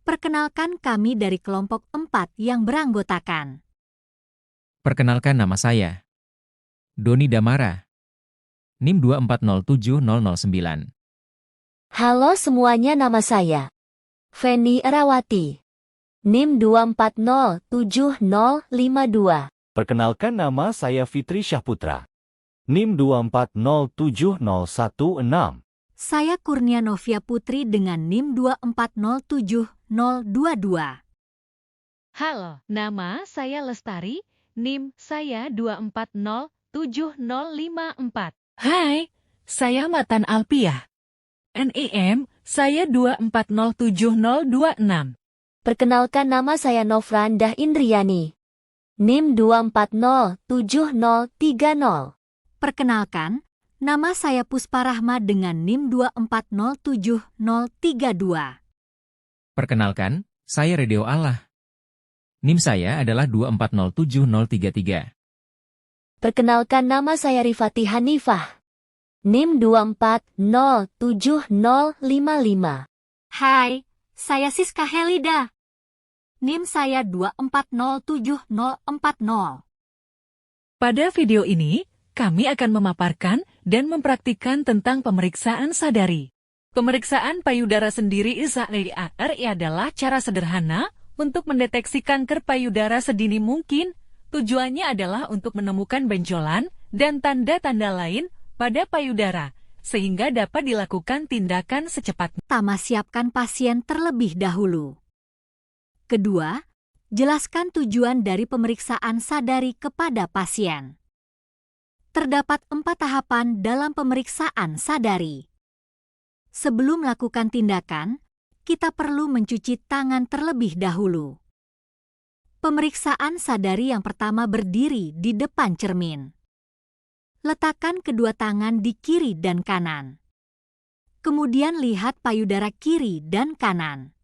Perkenalkan, kami dari kelompok 4 yang beranggotakan. Perkenalkan, nama saya Doni Damara, NIM 2407009. Halo semuanya, nama saya Feni Erawati, NIM 2407052. Perkenalkan, nama saya Fitri Syahputra, NIM 2407016. Saya Kurnia Novia Putri dengan NIM 2407022. Halo, nama saya Lestari, NIM saya 2407054. Hai, saya Matan Alpiah. NIM saya 2407026. Perkenalkan, nama saya Nofrandah Indriani, NIM 2407030. Perkenalkan, nama saya Puspa Rahma dengan NIM 2407032. Perkenalkan, saya Radio Allah. NIM saya adalah 2407033. Perkenalkan, nama saya Rifati Hanifah, NIM 2407055. Hai, saya Siska Helida. NIM saya 2407040. Pada video ini, kami akan memaparkan dan mempraktikkan tentang pemeriksaan sadari. Pemeriksaan payudara sendiri (SARI) adalah cara sederhana untuk mendeteksi kanker payudara sedini mungkin. Tujuannya adalah untuk menemukan benjolan dan tanda-tanda lain pada payudara, sehingga dapat dilakukan tindakan secepatnya. Pertama, siapkan pasien terlebih dahulu. Kedua, jelaskan tujuan dari pemeriksaan sadari kepada pasien. Terdapat 4 tahapan dalam pemeriksaan sadari. Sebelum melakukan tindakan, kita perlu mencuci tangan terlebih dahulu. Pemeriksaan sadari yang pertama berdiri di depan cermin. Letakkan kedua tangan di kiri dan kanan. Kemudian lihat payudara kiri dan kanan.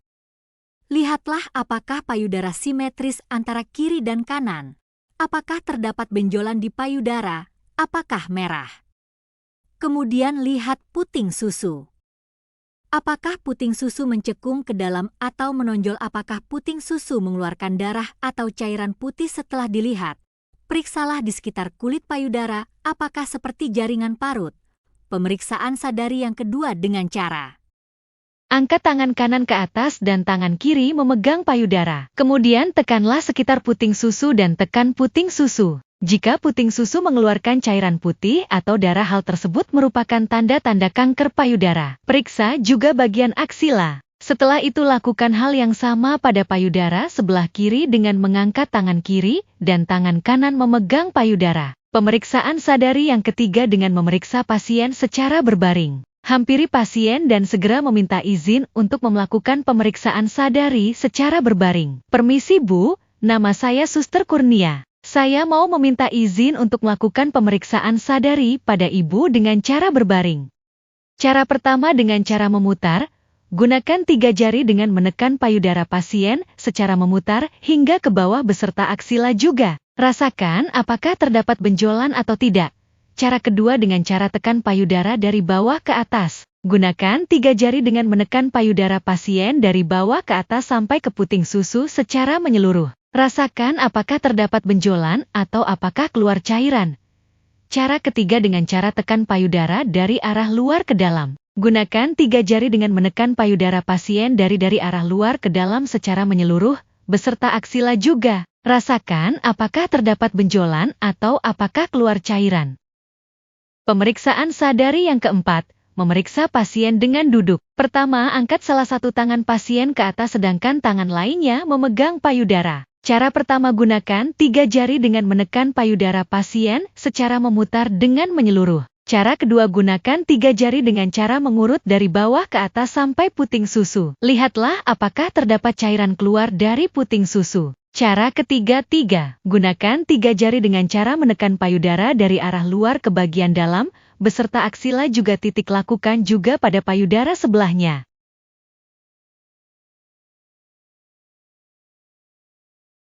Lihatlah apakah payudara simetris antara kiri dan kanan. Apakah terdapat benjolan di payudara? Apakah merah? Kemudian lihat puting susu. Apakah puting susu mencekung ke dalam atau menonjol? Apakah puting susu mengeluarkan darah atau cairan putih? Setelah dilihat, periksalah di sekitar kulit payudara, apakah seperti jaringan parut. Pemeriksaan sadari yang kedua dengan cara: Angkat tangan kanan ke atas dan tangan kiri memegang payudara. Kemudian tekanlah sekitar puting susu dan tekan puting susu. Jika puting susu mengeluarkan cairan putih atau darah, hal tersebut merupakan tanda-tanda kanker payudara. Periksa juga bagian aksila. Setelah itu lakukan hal yang sama pada payudara sebelah kiri dengan mengangkat tangan kiri dan tangan kanan memegang payudara. Pemeriksaan sadari yang ketiga dengan memeriksa pasien secara berbaring. Hampiri pasien dan segera meminta izin untuk melakukan pemeriksaan sadari secara berbaring. Permisi Bu, nama saya Suster Kurnia. Saya mau meminta izin untuk melakukan pemeriksaan sadari pada Ibu dengan cara berbaring. Cara pertama dengan cara memutar. Gunakan 3 jari dengan menekan payudara pasien secara memutar hingga ke bawah beserta aksila juga. Rasakan apakah terdapat benjolan atau tidak. Cara kedua dengan cara tekan payudara dari bawah ke atas. Gunakan 3 jari dengan menekan payudara pasien dari bawah ke atas sampai ke puting susu secara menyeluruh. Rasakan apakah terdapat benjolan atau apakah keluar cairan. Cara ketiga dengan cara tekan payudara dari arah luar ke dalam. Gunakan 3 jari dengan menekan payudara pasien dari arah luar ke dalam secara menyeluruh, beserta aksila juga. Rasakan apakah terdapat benjolan atau apakah keluar cairan. Pemeriksaan sadari yang keempat, memeriksa pasien dengan duduk. Pertama, angkat salah satu tangan pasien ke atas sedangkan tangan lainnya memegang payudara. Cara pertama, gunakan 3 jari dengan menekan payudara pasien secara memutar dengan menyeluruh. Cara kedua, gunakan 3 jari dengan cara mengurut dari bawah ke atas sampai puting susu. Lihatlah apakah terdapat cairan keluar dari puting susu. Cara ketiga, gunakan 3 jari dengan cara menekan payudara dari arah luar ke bagian dalam, beserta aksila juga titik. Lakukan juga pada payudara sebelahnya.